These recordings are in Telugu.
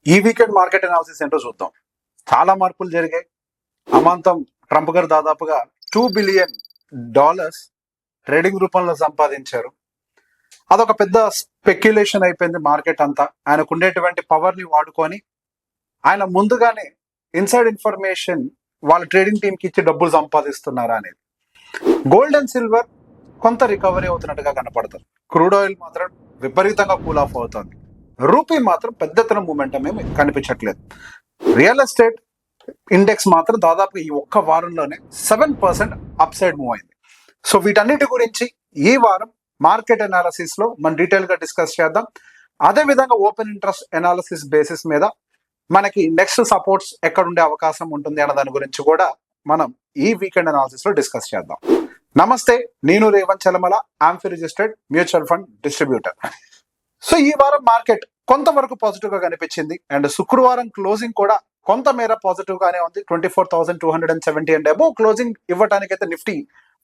ఈ వీకెండ్ మార్కెట్ అనాలిసిస్ ఏంటో చూద్దాం. చాలా మార్పులు జరిగాయి. అమాంతం ట్రంప్ గారు దాదాపుగా $2 బిలియన్ ట్రేడింగ్ రూపంలో సంపాదించారు. అదొక పెద్ద స్పెక్యులేషన్ అయిపోయింది మార్కెట్ అంతా. ఆయనకు ఉండేటువంటి పవర్ ని వాడుకొని ఆయన ముందుగానే ఇన్సైడ్ ఇన్ఫర్మేషన్ వాళ్ళ ట్రేడింగ్ టీమ్ కి ఇచ్చి డబ్బులు సంపాదిస్తున్నారా అనేది. గోల్డ్ అండ్ సిల్వర్ కొంత రికవరీ అవుతున్నట్టుగా కనపడుతుంది. క్రూడ్ ఆయిల్ మాత్రం విపరీతంగా కూల్ ఆఫ్ అవుతుంది. రూపీ మాత్రం పెద్ద ఎత్తున మూమెంటం ఏమి కనిపించట్లేదు. రియల్ ఎస్టేట్ ఇండెక్స్ మాత్రం దాదాపు ఈ ఒక్క వారంలోనే 7% అప్ సైడ్ మూవ్ అయింది. సో వీటన్నిటి గురించి ఈ వారం మార్కెట్ అనాలిసిస్ లో మనం డీటెయిల్ గా డిస్కస్ చేద్దాం. అదే విధంగా ఓపెన్ ఇంట్రెస్ట్ అనాలిసిస్ బేసిస్ మీద మనకి నెక్స్ట్ సపోర్ట్స్ ఎక్కడ ఉండే అవకాశం ఉంటుంది అన్న దాని గురించి కూడా మనం ఈ వీకెండ్ అనాలిసిస్ లో డిస్కస్ చేద్దాం. నమస్తే, నేను Revanth Chalamala, amphi registered mutual fund distributor. So ఈ వారం మార్కెట్ కొంతవరకు పాజిటివ్ గా కనిపించింది అండ్ శుక్రవారం క్లోజింగ్ కూడా కొంతమేర పాజిటివ్ గానే ఉంది. 24,270 అండ్ అబోవ్ క్లోజింగ్ ఇవ్వడానికి అయితే నిఫ్టీ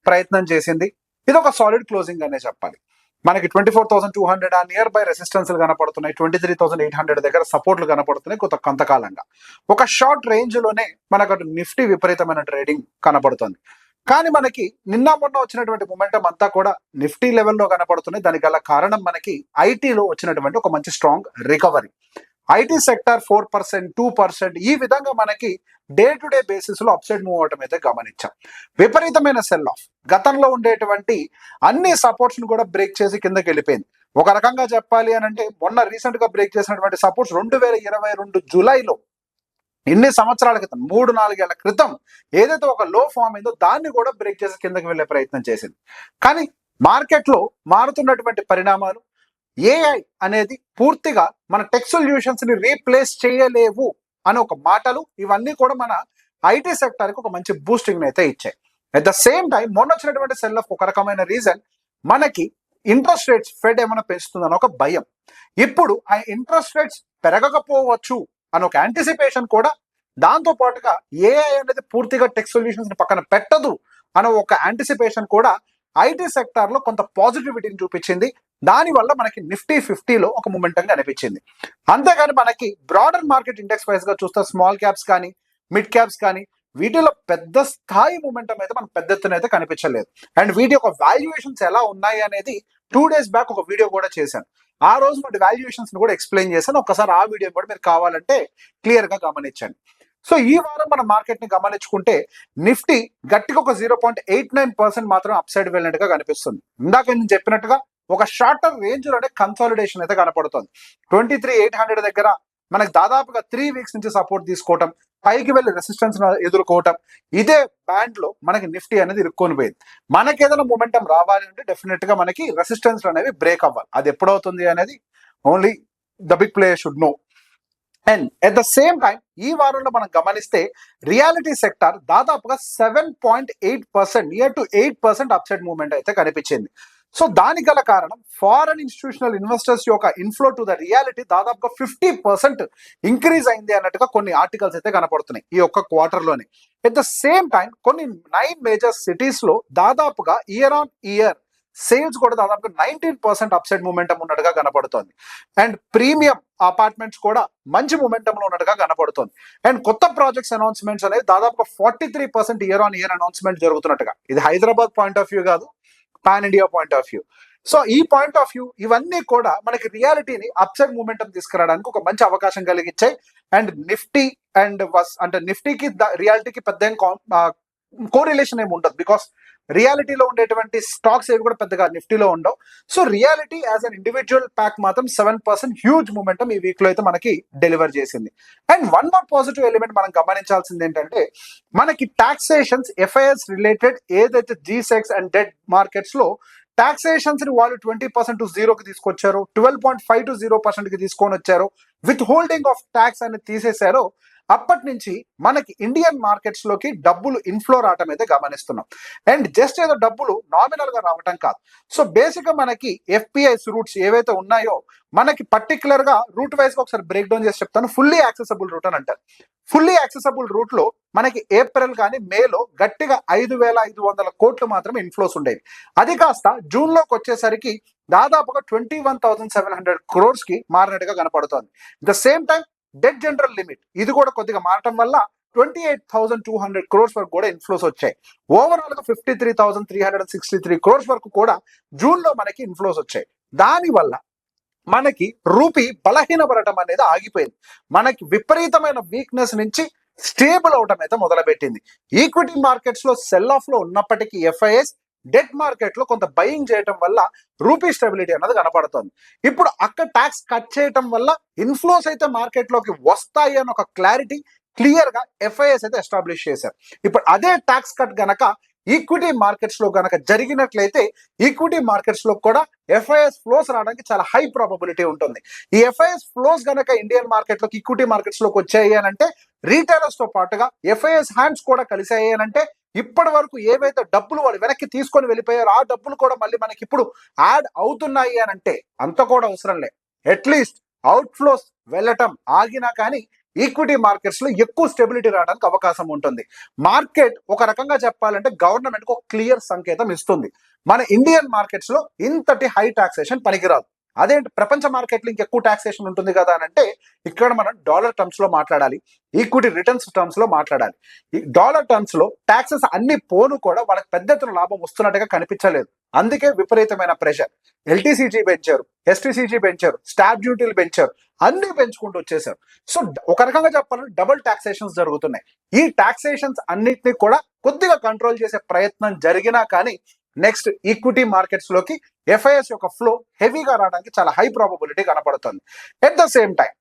ప్రయత్నం చేసింది. ఇది ఒక సాలిడ్ క్లోజింగ్ అనే చెప్పాలి. మనకి 24,200 నియర్ బై రెసిస్టెన్స్ కనపడుతున్నాయి. 23,800 దగ్గర సపోర్ట్లు కనపడుతున్నాయి. కొంతకాలంగా ఒక షార్ట్ రేంజ్ లోనే మనకు నిఫ్టీ విపరీతమైన ట్రేడింగ్ కనపడుతుంది. కానీ మనకి నిన్న మొన్న వచ్చినటువంటి మొమెంటం అంతా కూడా నిఫ్టీ లెవెల్లో కనపడుతున్నాయి. దానికి గల కారణం మనకి ఐటీలో వచ్చినటువంటి ఒక మంచి స్ట్రాంగ్ రికవరీ. ఐటీ సెక్టర్ 4%, 2% ఈ విధంగా మనకి డే టు డే బేసిస్ లో అప్ సైడ్ మూవ్ అవటం అయితే గమనించాం. విపరీతమైన సెల్ ఆఫ్ గతంలో ఉండేటువంటి అన్ని సపోర్ట్స్ ను కూడా బ్రేక్ చేసి కిందకి వెళ్ళిపోయింది. ఒక రకంగా చెప్పాలి అని అంటే మొన్న రీసెంట్ గా బ్రేక్ చేసినటువంటి సపోర్ట్స్ 2022 జూలైలో, ఇన్ని సంవత్సరాల క్రితం 3-4 ఏళ్ల క్రితం ఏదైతే ఒక లో ఫామ్ అయిందో దాన్ని కూడా బ్రేక్ చేసి కిందకి వెళ్లే ప్రయత్నం చేసింది. కానీ మార్కెట్ లో మారుతున్నటువంటి పరిణామాలు, ఏఐ అనేది పూర్తిగా మన టెక్ సొల్యూషన్స్ ని రీప్లేస్ చేయలేవు అనే ఒక మాటలు, ఇవన్నీ కూడా మన ఐటీ సెక్టర్ కి ఒక మంచి బూస్టింగ్ అయితే ఇచ్చాయి. అట్ ద సేమ్ టైం మొన్న వచ్చినటువంటి సెల్ ఆఫ్ ఒక రకమైన రీజన్ మనకి ఇంట్రెస్ట్ రేట్స్ ఫెడ్ ఏమైనా పెంచుతుందని ఒక భయం. ఇప్పుడు ఆ ఇంట్రెస్ట్ రేట్స్ పెరగకపోవచ్చు అని ఒక యాంటిసిపేషన్ కూడా, దాంతో పాటుగా ఏఐ అనేది పూర్తిగా టెక్ సొల్యూషన్స్ ని పక్కన పెట్టదు అనే ఒక యాంటిసిపేషన్ కూడా ఐటీ సెక్టార్ లో కొంత పాజిటివిటీని చూపించింది. దానివల్ల మనకి నిఫ్టీ 50లో ఒక మూమెంటం కనిపించింది. అంతేగాని మనకి బ్రాడర్ మార్కెట్ ఇండెక్స్ వైజ్ గా చూస్తే స్మాల్ క్యాప్స్ కానీ మిడ్ క్యాప్స్ కానీ వీటిలో పెద్ద స్థాయి మూమెంటం అయితే మనకు పెద్ద ఎత్తున అయితే కనిపించలేదు. అండ్ వీటి యొక్క వాల్యుయేషన్స్ ఎలా ఉన్నాయి అనేది 2 days బ్యాక్ ఒక వీడియో కూడా చేశాను. ఆ రోజు వాటి వాల్యుయేషన్స్ కూడా ఎక్స్ప్లెయిన్ చేశాను. ఒకసారి ఆ వీడియో కూడా మీరు కావాలంటే క్లియర్ గా గమనించండి. సో ఈ వారం మన మార్కెట్ ని గమనించుకుంటే నిఫ్టీ గట్టిగా ఒక 0.89% మాత్రం అప్ సైడ్ వెళ్ళినట్టుగా కనిపిస్తుంది. ఇందాక నేను చెప్పినట్టుగా ఒక షార్టర్ రేంజ్ లోనే కన్సాలిడేషన్ అయితే కనపడుతుంది. 23,800 దగ్గర మనకి దాదాపుగా 3 weeks నుంచి సపోర్ట్ తీసుకోవటం, పైకి వెళ్ళి రెసిస్టెన్స్ ఎదుర్కోవటం, ఇదే బ్యాండ్ లో మనకి నిఫ్టీ అనేది ఇరుక్కొని పోయింది. మనకి ఏదైనా మూమెంటం రావాలి అంటే డెఫినెట్ గా మనకి రెసిస్టెన్స్ అనేవి బ్రేక్ అవ్వాలి. అది ఎప్పుడవుతుంది అనేది only the big player should know. And at the same time ఈ వారంలో మనం గమనిస్తే రియాలిటీ సెక్టార్ దాదాపుగా 7.8%, near to 8% up side movement అయితే కనిపించింది. సో దానికి గల కారణం ఫారెన్ ఇన్స్టిట్యూషనల్ ఇన్వెస్టర్స్ యొక్క ఇన్ఫ్లో టు ద రియాలిటీ దాదాపుగా 50% ఇంక్రీజ్ అయింది అన్నట్టుగా కొన్ని ఆర్టికల్స్ అయితే కనపడుతున్నాయి ఈ ఒక్క క్వార్టర్ లోనే. ఎట్ ద సేమ్ టైం కొన్ని 9 మేజర్ సిటీస్ లో దాదాపుగా ఇయర్ ఆన్ ఇయర్ సేల్స్ కూడా దాదాపుగా 19% అప్ సైడ్ మూమెంటం ఉన్నట్టుగా కనపడుతోంది. అండ్ ప్రీమియం అపార్ట్మెంట్స్ కూడా మంచి మూమెంటం లో ఉన్నట్టుగా కనపడుతోంది. అండ్ కొత్త ప్రాజెక్ట్స్ అనౌన్స్మెంట్స్ అనేవి దాదాపుగా 43% ఇయర్ ఆన్ ఇయర్ అనౌన్స్మెంట్ జరుగుతున్నట్టుగా. ఇది హైదరాబాద్ పాయింట్ ఆఫ్ వ్యూ కాదు, pan India point of view. So ఈ పాయింట్ ఆఫ్ వ్యూ ఇవన్నీ కూడా మనకి రియాలిటీని అప్ సైడ్ మూమెంటం తీసుకురావడానికి ఒక మంచి అవకాశం కలిగించాయి. అండ్ నిఫ్టీ అంటే నిఫ్టీకి రియాలిటీకి పెద్ద కోరిలేషన్ ఏమి ఉండదు. బికాస్ రియాలిటీలో ఉండేటువంటి స్టాక్స్ ఏవి కూడా పెద్దగా నిఫ్టీలో ఉండవు. So reality as an individual pack మాత్రం 7% హ్యూజ్ మూమెంటం ఈ వీక్ లో అయితే మనకి డెలివర్ చేసింది. And one more positive element మనం గమనించాల్సింది ఏంటంటే మనకి టాక్సేషన్స్ ఎఫ్ఐఎస్ రిలేటెడ్ ఏదైతే జీసెక్స్ అండ్ డెట్ మార్కెట్స్ లో టాక్సేషన్స్ ని వాళ్ళు 20% టు 0కి తీసుకొచ్చారు, 12.5 to 0% కి తీసుకొని వచ్చారు, విత్ హోల్డింగ్ ఆఫ్ ట్యాక్స్ అనేది తీసేశారో అప్పటి నుంచి మనకి ఇండియన్ మార్కెట్స్ లోకి డబ్బులు ఇన్ఫ్లో రావటం అయితే గమనిస్తున్నాం. అండ్ జస్ట్ ఏదో డబ్బులు నామినల్ గా రావటం కాదు. సో బేసిక్ గా మనకి ఎఫ్పిఐస్ రూట్స్ ఏవైతే ఉన్నాయో మనకి పర్టికులర్ గా రూట్ వైజ్ గా ఒకసారి బ్రేక్ డౌన్ చేసి చెప్తాను. ఫుల్లీ యాక్సెసబుల్ రూట్ అని అంటారు. ఫుల్లీ యాక్సెసబుల్ రూట్ లో మనకి ఏప్రిల్ కానీ మేలో గట్టిగా 5,500 కోట్లు మాత్రమే ఇన్ఫ్లోస్ ఉండేవి. అది కాస్త జూన్ లోకి వచ్చేసరికి దాదాపుగా 21,700 crores కి మారినట్టుగా కనపడుతోంది. The same time debt general limit ఇది కూడా కొద్దిగా మారటం వల్ల 28,200 crores వరకు కూడా ఇన్ఫ్లోస్ వచ్చాయి. ఓవరాల్ గా 53,363 crores వరకు కూడా జూన్ లో మనకి ఇన్ఫ్లోస్ వచ్చాయి. దానివల్ల మనకి రూపీ బలహీనపడటం అనేది ఆగిపోయింది. మనకి విపరీతమైన వీక్నెస్ నుంచి స్టేబుల్ అవటం అయితే మొదలుపెట్టింది. ఈక్విటీ మార్కెట్స్ లో సెల్ ఆఫ్ లో ఉన్నప్పటికీ ఎఫ్ఐఎస్ డెట్ మార్కెట్ లో కొంత బయింగ్ చేయటం వల్ల రూపీ స్టెబిలిటీ అన్నది కనపడుతుంది. ఇప్పుడు అక్కడ ట్యాక్స్ కట్ చేయటం వల్ల ఇన్ఫ్లోస్ అయితే మార్కెట్ లోకి వస్తాయి అని ఒక క్లారిటీ క్లియర్ గా ఎఫ్ఐఎస్ అయితే ఎస్టాబ్లిష్ చేశారు. ఇప్పుడు అదే ట్యాక్స్ కట్ గనక ఈక్విటీ మార్కెట్స్ లో గనక జరిగినట్లయితే ఈక్విటీ మార్కెట్స్ లో కూడా ఎఫ్ఐఎస్ ఫ్లోస్ రావడానికి చాలా హై ప్రాబబిలిటీ ఉంటుంది. ఈ ఎఫ్ఐఎస్ ఫ్లోస్ గనక ఇండియన్ మార్కెట్ లోకి ఈక్విటీ మార్కెట్స్ లోకి వచ్చాయి అని అంటే రీటైలర్స్ తో పాటుగా ఎఫ్ఐఎస్ హ్యాండ్స్ కూడా కలిసాయి అని అంటే ఇప్పటి వరకు ఏవైతే డబ్బులు వాళ్ళు వెనక్కి తీసుకొని వెళ్ళిపోయారో ఆ డబ్బులు కూడా మళ్ళీ మనకి ఇప్పుడు యాడ్ అవుతున్నాయి అని అంటే అంత కూడా అవసరం లేదు. అట్లీస్ట్ అవుట్ ఫ్లోస్ వెళ్ళటం ఆగినా కానీ ఈక్విటీ మార్కెట్స్ లో ఎక్కువ స్టెబిలిటీ రావడానికి అవకాశం ఉంటుంది. మార్కెట్ ఒక రకంగా చెప్పాలంటే గవర్నమెంట్ కు ఒక క్లియర్ సంకేతం ఇస్తుంది. మన ఇండియన్ మార్కెట్స్ లో ఇంతటి హై టాక్సేషన్ పనికిరాదు. అదేంటి ప్రపంచ మార్కెట్లో ఇంకెక్కువ టాక్సేషన్ ఉంటుంది కదా అని అంటే ఇక్కడ మనం డాలర్ టర్మ్స్ లో మాట్లాడాలి, ఈక్విటీ రిటర్న్స్ టర్మ్స్ లో మాట్లాడాలి. ఈ డాలర్ టర్మ్స్ లో టాక్సెస్ అన్ని పోను కూడా వాళ్ళకి పెద్ద ఎత్తున లాభం వస్తున్నట్టుగా కనిపించలేదు. అందుకే విపరీతమైన ప్రెషర్. ఎల్టీసీజీ పెంచారు, ఎస్టీసీజీ పెంచారు, స్టాంప్ డ్యూటీలు పెంచారు, అన్ని పెంచుకుంటూ వచ్చేసారు. సో ఒక రకంగా చెప్పాలంటే డబుల్ టాక్సేషన్స్ జరుగుతున్నాయి. ఈ టాక్సేషన్స్ అన్నిటిని కూడా కొద్దిగా కంట్రోల్ చేసే ప్రయత్నం జరిగినా కానీ నెక్స్ట్ ఈక్విటీ మార్కెట్స్ లోకి ఎఫ్ఐఎస్ యొక్క ఫ్లో హెవీగా రావడానికి చాలా హై ప్రాబబిలిటీ కనపడుతుంది. ఎట్ ద సేమ్ టైం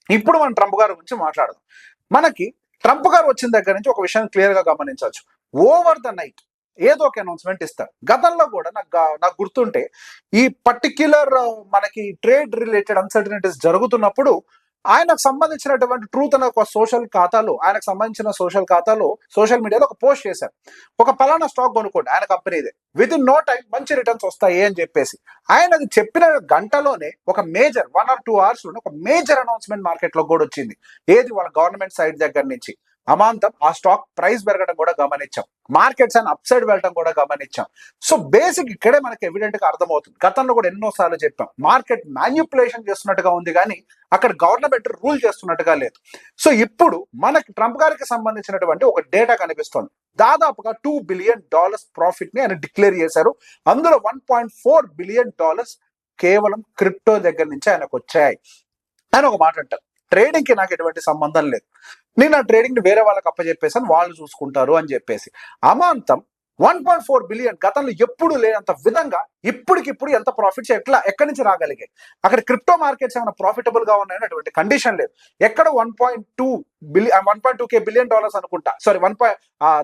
ఇప్పుడు మనం ట్రంప్ గారి గురించి మాట్లాడదాం. మనకి ట్రంప్ గారు వచ్చిన దగ్గర నుంచి ఒక విషయం క్లియర్ గా గమనించవచ్చు. ఓవర్ ద నైట్ ఏదో ఒక అనౌన్స్మెంట్ ఇస్తారు. గతంలో కూడా నాకు గుర్తుంటే ఈ పర్టిక్యులర్ మనకి ట్రేడ్ రిలేటెడ్ అన్సర్టనిటీస్ జరుగుతున్నప్పుడు ఆయనకు సంబంధించినటువంటి ట్రూత్ అనే ఒక సోషల్ ఖాతాలో ఆయనకు సంబంధించిన సోషల్ మీడియాలో ఒక పోస్ట్ చేశారు. ఒక పలానా స్టాక్ కొనుక్కోండి ఆయన కంపెనీదే, విత్ ఇన్ నో టైం మంచి రిటర్న్స్ వస్తాయి అని చెప్పేసి ఆయన అది చెప్పిన గంటలోనే ఒక మేజర్ 1 or 2 hours లోనే ఒక మేజర్ అనౌన్స్మెంట్ మార్కెట్ లో కూడా వచ్చింది. ఏది వాళ్ళ గవర్నమెంట్ సైడ్ దగ్గర నుంచి అమాంతం ఆ స్టాక్ ప్రైస్ పెరగడం కూడా గమనించాం. మార్కెట్స్ అని అప్ సైడ్ వెళ్ళడం కూడా గమనించాం. సో బేసిక్ ఇక్కడే మనకి ఎవిడెంట్ గా అర్థమవుతుంది. గతంలో కూడా ఎన్నో సార్లు చెప్పాం మార్కెట్ మ్యానిపులేషన్ చేస్తున్నట్టుగా ఉంది కానీ అక్కడ గవర్నమెంట్ రూల్ చేస్తున్నట్టుగా లేదు. సో ఇప్పుడు మనకి ట్రంప్ గారికి సంబంధించినటువంటి ఒక డేటా కనిపిస్తుంది. దాదాపుగా $2 billion ప్రాఫిట్ ని ఆయన డిక్లేర్ చేశారు. అందులో $1.4 billion కేవలం క్రిప్టో దగ్గర నుంచి ఆయనకు వచ్చాయి. ఆయన ఒక మాట అంటారు, ట్రేడింగ్ కి నాకు ఎటువంటి సంబంధం లేదు, నేను ఆ ట్రేడింగ్ ని వేరే వాళ్ళకి అప్పచెప్పేసాను, వాళ్ళు చూసుకుంటారు అని చెప్పేసి అమాంతం 1.4 billion గతంలో ఎప్పుడు లేనంత విధంగా ఇప్పటికిప్పుడు ఎంత ప్రాఫిట్స్ ఎక్కడి నుంచి రాగలిగాయి. అక్కడ క్రిప్టో మార్కెట్స్ ఏమైనా ప్రాఫిటబుల్ గా ఉన్నాయని అటువంటి కండిషన్ లేదు. ఎక్కడ 1.2 బిలియన్ డాలర్స్ అనుకుంటా, సారీ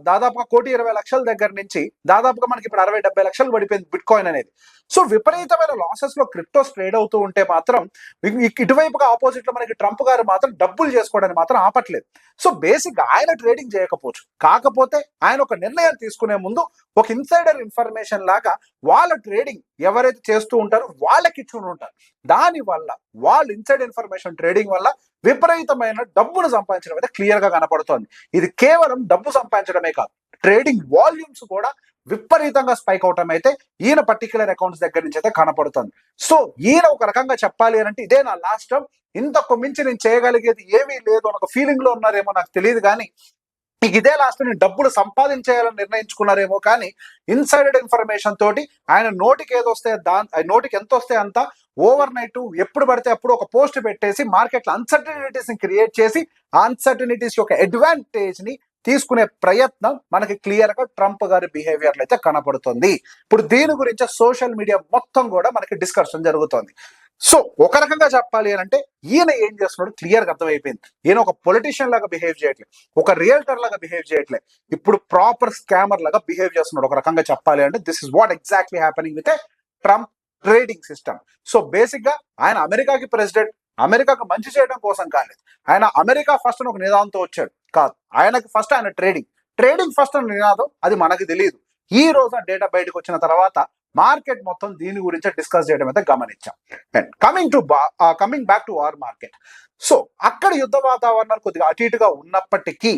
దాదాపుగా 1,20,00,000 దగ్గర నుంచి దాదాపుగా మనకి ఇప్పుడు 60-70 లక్షలు పడిపోయింది బిట్ కాయిన్ అనేది. సో విపరీతమైన లాసెస్ లో క్రిప్టోస్ ట్రేడ్ అవుతూ ఉంటే మాత్రం ఇటువైపుగా ఆపోజిట్ లో మనకి ట్రంప్ గారు మాత్రం డబ్బులు చేసుకోవడానికి మాత్రం ఆపట్లేదు. సో బేసిక్ ఆయన ట్రేడింగ్ చేయకపోవచ్చు, కాకపోతే ఆయన ఒక నిర్ణయం తీసుకునే ముందు ఒక ఇన్సైడర్ ఇన్ఫర్మేషన్ లాగా వాళ్ళ ట్రేడింగ్ ఎవరైతే చేస్తూ ఉంటారో వాళ్ళకి ఇచ్చి ఉంటారు. దాని వల్ల వాళ్ళు ఇన్సైడ్ ఇన్ఫర్మేషన్ ట్రేడింగ్ వల్ల విపరీతమైన డబ్బును సంపాదించడం అయితే క్లియర్ గా కనపడుతోంది. ఇది కేవలం డబ్బు సంపాదించడమే కాదు, ట్రేడింగ్ వాల్యూమ్స్ కూడా విపరీతంగా స్పైక్ అవటం అయితే ఈయన పర్టికులర్ అకౌంట్స్ దగ్గర నుంచి అయితే కనపడుతుంది. సో ఈయన ఒక రకంగా చెప్పాలి అని అంటే ఇదే నా లాస్ట్ టర్మ్, ఇంతకు మించి నేను చేయగలిగేది ఏమీ లేదు అని ఒక ఫీలింగ్ లో ఉన్నారేమో నాకు తెలియదు. కానీ ఇదే లాస్ట్ నేను డబ్బులు సంపాదించేయాలని నిర్ణయించుకున్నారేమో కానీ ఇన్సైడెడ్ ఇన్ఫర్మేషన్ తోటి ఆయన నోటికి ఏదో వస్తే నోటికి ఎంత వస్తే అంత ఓవర్ నైట్ ఎప్పుడు పడితే అప్పుడు ఒక పోస్ట్ పెట్టేసి మార్కెట్లో అన్సర్టనిటీస్ ని క్రియేట్ చేసి ఆ అన్సర్టనిటీస్ యొక్క అడ్వాంటేజ్ ని తీసుకునే ప్రయత్నం మనకి క్లియర్ గా ట్రంప్ గారి బిహేవియర్ లో అయితే కనపడుతుంది. ఇప్పుడు దీని గురించి సోషల్ మీడియా మొత్తం కూడా మనకి డిస్కషన్ జరుగుతోంది. సో ఒక రకంగా చెప్పాలి అని అంటే ఈయన ఏం చేస్తున్నాడు క్లియర్ గా అర్థమైపోయింది. ఈయన ఒక పొలిటీషియన్ లాగా బిహేవ్ చేయట్లేదు, ఒక రియల్టర్ లాగా బిహేవ్ చేయట్లేదు, ఇప్పుడు ప్రాపర్ స్కామర్ లాగా బిహేవ్ చేస్తున్నాడు. ఒక రకంగా చెప్పాలి అంటే this is what exactly happening with Trump trading system. So basic గా ఆయన అమెరికాకి ప్రెసిడెంట్, అమెరికాకు మంచి చేయడం కోసం కాలేదు, ఆయన అమెరికా ఫస్ట్ అని ఒక నినాదంతో వచ్చాడు కాదు, ఆయనకి ఫస్ట్ ఆయన ట్రేడింగ్ ఫస్ట్ అనే నినాదం అది మనకి తెలియదు. ఈ రోజు ఆ డేటా బయటకు వచ్చిన తర్వాత మార్కెట్ మొత్తం దీని గురించి డిస్కస్ చేయడం అయితే గమనించాం. And coming back to our market, so అక్కడ యుద్ధ వాతావరణాలు కొద్దిగా అటు ఇటుగా ఉన్నప్పటికీ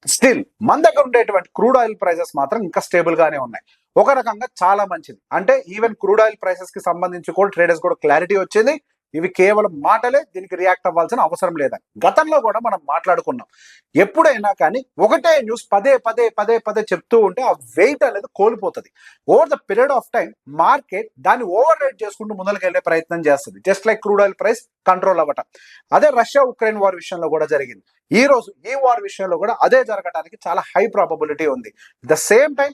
స్టిల్ మన దగ్గర ఉండేటువంటి క్రూడ్ ఆయిల్ ప్రైసెస్ మాత్రం ఇంకా స్టేబుల్ గానే ఉన్నాయి. ఒక రకంగా చాలా మంచిది. అంటే ఈవెన్ క్రూడ్ ఆయిల్ ప్రైసెస్ కి సంబంధించి కూడా ట్రేడర్స్ కూడా క్లారిటీ వచ్చింది. ఇవి కేవలం మాటలే, దీనికి రియాక్ట్ అవ్వాల్సిన అవసరం లేదని గతంలో కూడా మనం మాట్లాడుకున్నాం. ఎప్పుడైనా కానీ ఒకటే న్యూస్ పదే పదే పదే పదే చెప్తూ ఉంటే ఆ వెయిట్ అనేది కోల్పోతుంది. Over the period of time market దాన్ని ఓవర్ రైట్ చేసుకుంటూ ముందరికి వెళ్ళే ప్రయత్నం చేస్తుంది. Just like crude oil price control అవ్వటం. అదే రష్యా ఉక్రెయిన్ వార్ విషయంలో కూడా జరిగింది. ఈ రోజు ఈ వార్ విషయంలో కూడా అదే జరగడానికి చాలా హై ప్రాబబిలిటీ ఉంది. ద సేమ్ టైం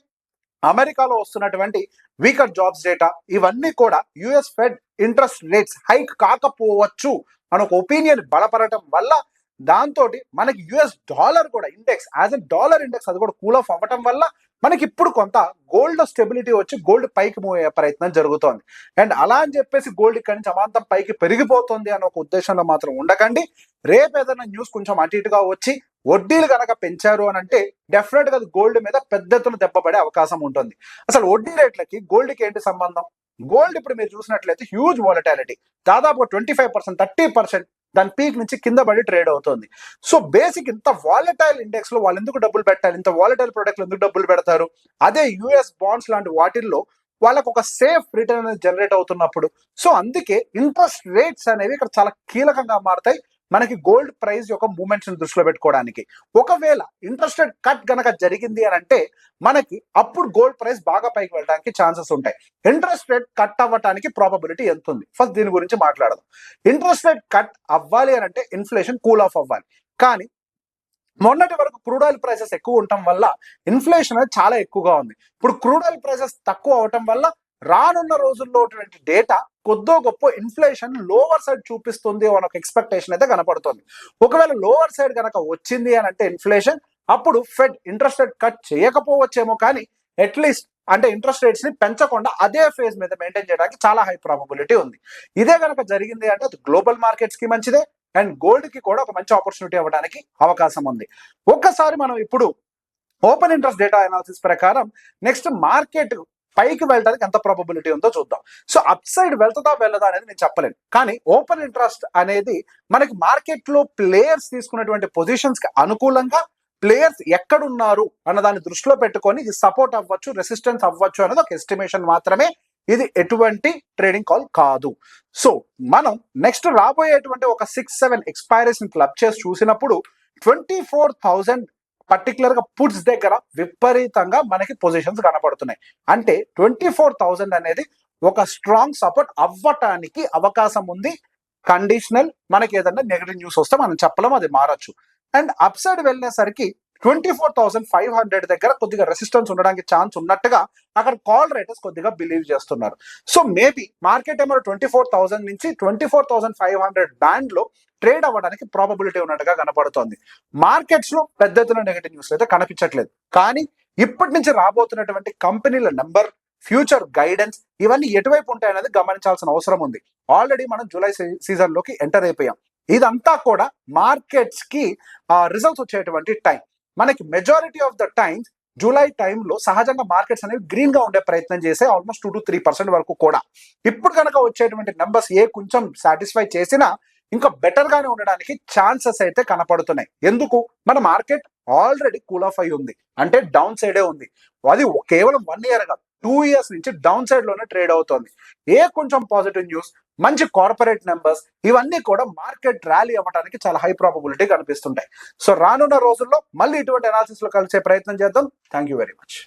అమెరికాలో వస్తున్నటువంటి వీకర్ జాబ్స్ డేటా ఇవన్నీ కూడా US fed interest rates hike కాకపోవచ్చు అని ఒక ఒపీనియన్ బలపడటం వల్ల దాంతో మనకి యుఎస్ డాలర్ కూడా index as a dollar index అది కూడా కూల్ ఆఫ్ అవ్వటం వల్ల మనకి ఇప్పుడు కొంత గోల్డ్ స్టెబిలిటీ వచ్చి గోల్డ్ పైకి మూవ్ అయ్యే ప్రయత్నం జరుగుతోంది. అండ్ అలా అని చెప్పేసి గోల్డ్ ఇక్కడి నుంచి అమాంతం పైకి పెరిగిపోతుంది అనే ఒక ఉద్దేశంలో మాత్రం ఉండకండి. రేపు ఏదైనా న్యూస్ కొంచెం అటు ఇటుగా వచ్చి వడ్డీలు కనుక పెంచారు అని అంటే డెఫినెట్ గా గోల్డ్ మీద పెద్ద ఎత్తున దెబ్బపడే అవకాశం ఉంటుంది. అసలు వడ్డీ రేట్లకి గోల్డ్ కి ఏంటి సంబంధం? గోల్డ్ ఇప్పుడు మీరు చూసినట్లయితే హ్యూజ్ వాలటాలిటీ, దాదాపు 25%, 30% దాని పీక్ నుంచి కింద పడి ట్రేడ్ అవుతుంది. సో బేసిక్ ఇంత వాలటైల్ ఇండెక్స్ లో వాళ్ళు ఎందుకు డబ్బులు పెట్టాలి? ఇంత వాలటైల్ ప్రొడక్ట్లు ఎందుకు డబ్బులు పెడతారు? అదే యుఎస్ బాండ్స్ లాంటి వాటిల్లో వాళ్ళకు ఒక సేఫ్ రిటర్న్ అనేది జనరేట్ అవుతున్నప్పుడు. సో అందుకే ఇంట్రెస్ట్ రేట్స్ అనేవి ఇక్కడ చాలా కీలకంగా మారుతాయి మనకి గోల్డ్ ప్రైస్ యొక్క మూవ్మెంట్స్ ని దృష్టిలో పెట్టుకోవడానికి. ఒకవేళ ఇంట్రెస్ట్ రేట్ కట్ గనక జరిగింది అని అంటే మనకి అప్పుడు గోల్డ్ ప్రైస్ బాగా పైకి వెళ్ళడానికి ఛాన్సెస్ ఉంటాయి. ఇంట్రెస్ట్ రేట్ కట్ అవ్వడానికి ప్రాబబిలిటీ ఎంత ఉంది? ఫస్ట్ దీని గురించి మాట్లాడదాం. ఇంట్రెస్ట్ రేట్ కట్ అవ్వాలి అని అంటే ఇన్ఫ్లేషన్ కూల్ ఆఫ్ అవ్వాలి. కానీ మొన్నటి వరకు క్రూడ్ ఆయిల్ ప్రైసెస్ ఎక్కువ ఉండటం వల్ల ఇన్ఫ్లేషన్ అనేది చాలా ఎక్కువగా ఉంది. ఇప్పుడు క్రూడ్ ఆయిల్ ప్రైసెస్ తక్కువ అవటం వల్ల రానున్న రోజుల్లో డేటా కొద్దో గొప్ప ఇన్ఫ్లేషన్ లోవర్ సైడ్ చూపిస్తుంది అని ఒక ఎక్స్పెక్టేషన్ అయితే కనపడుతుంది. ఒకవేళ లోవర్ సైడ్ కనుక వచ్చింది అని అంటే ఇన్ఫ్లేషన్, అప్పుడు ఫెడ్ ఇంట్రెస్ట్ రేట్ కట్ చేయకపోవచ్చేమో, కానీ అట్లీస్ట్ అంటే ఇంట్రెస్ట్ రేట్స్ ని పెంచకుండా అదే ఫేజ్ మీద మెయింటైన్ చేయడానికి చాలా హై ప్రాబబిలిటీ ఉంది. ఇదే కనుక జరిగింది అంటే అది గ్లోబల్ మార్కెట్స్ కి మంచిదే అండ్ గోల్డ్ కి కూడా ఒక మంచి ఆపర్చునిటీ అవ్వడానికి అవకాశం ఉంది. ఒక్కసారి మనం ఇప్పుడు ఓపెన్ ఇంట్రెస్ట్ డేటా అనాలిసిస్ ప్రకారం నెక్స్ట్ మార్కెట్ పైకి వెళ్ళడానికి ఎంత ప్రాబబిలిటీ ఉందో చూద్దాం. సో అప్ సైడ్ వెళ్తుందా వెళ్ళదా అనేది నేను చెప్పలేను, కానీ ఓపెన్ ఇంట్రెస్ట్ అనేది మనకి మార్కెట్ లో ప్లేయర్స్ తీసుకున్నటువంటి పొజిషన్స్ కి అనుకూలంగా ప్లేయర్స్ ఎక్కడున్నారు అన్న దాన్ని దృష్టిలో పెట్టుకొని ఇది సపోర్ట్ అవ్వచ్చు, రెసిస్టెన్స్ అవ్వచ్చు అనేది ఒక ఎస్టిమేషన్ మాత్రమే. ఇది ఎటువంటి ట్రేడింగ్ కాల్ కాదు. సో మనం నెక్స్ట్ రాబోయేటువంటి ఒక 6-7 ఎక్స్పైరీస్ క్లబ్ చేసి చూసినప్పుడు 24,000 పర్టికులర్ గా పుట్స్ దగ్గర విపరీతంగా మనకి పొజిషన్స్ కనపడుతున్నాయి. అంటే 24,000 అనేది ఒక స్ట్రాంగ్ సపోర్ట్ అవ్వటానికి అవకాశం ఉంది. కండిషనల్, మనకి ఏదైనా నెగటివ్ న్యూస్ వస్తే మనం చెప్పలేం, అది మారచ్చు. అండ్ అప్ సైడ్ వెళ్ళేసరికి 24,500 దగ్గర కొద్దిగా రెసిస్టెన్స్ ఉండడానికి ఛాన్స్ ఉన్నట్టుగా అక్కడ కాల్ రేటర్స్ కొద్దిగా బిలీవ్ చేస్తున్నారు. సో మేబీ మార్కెట్ ఏమో 24,000 నుంచి 24,500 బ్యాండ్ లో ట్రేడ్ అవ్వడానికి ప్రాబబిలిటీ ఉన్నట్టుగా కనపడుతోంది. మార్కెట్స్ లో పెద్ద ఎత్తున నెగటివ్ న్యూస్ అయితే కనిపించట్లేదు, కానీ ఇప్పటి నుంచి రాబోతున్నటువంటి కంపెనీల నెంబర్, ఫ్యూచర్ గైడెన్స్ ఇవన్నీ ఎటువైపు ఉంటాయనేది గమనించాల్సిన అవసరం ఉంది. ఆల్రెడీ మనం జూలై సీజన్ లోకి ఎంటర్ అయిపోయాం. ఇదంతా కూడా మార్కెట్స్ కి రిజల్ట్స్ వచ్చేటువంటి టైం. మనకి majority of the times July టైంలో సహజంగా మార్కెట్స్ అనేవి గ్రీన్ గా ఉండే ప్రయత్నం చేసే ఆల్మోస్ట్ 2-3% వరకు కూడా. ఇప్పుడు కనుక వచ్చేటువంటి నెంబర్స్ కొంచెం సాటిస్ఫై చేసినా ఇంకా బెటర్ గానే ఉండడానికి ఛాన్సెస్ అయితే కనపడుతున్నాయి. ఎందుకు? మన మార్కెట్ ఆల్రెడీ కూల్ ఆఫ్ అయి ఉంది, అంటే డౌన్ సైడే ఉంది. అది కేవలం 1 year కాదు, 2 years నుంచి డౌన్ సైడ్ లోనే ట్రేడ్ అవుతోంది. కొంచెం పాజిటివ్ న్యూస్, మంచి కార్పొరేట్ నెంబర్స్ ఇవన్నీ కూడా మార్కెట్ ర్యాలీ అవ్వడానికి చాలా హై ప్రాబబిలిటీ కనిపిస్తుంటాయి. సో రానున్న రోజుల్లో మళ్ళీ ఇటువంటి అనాలిసిస్ లో కలిసే ప్రయత్నం చేద్దాం. Thank you very much.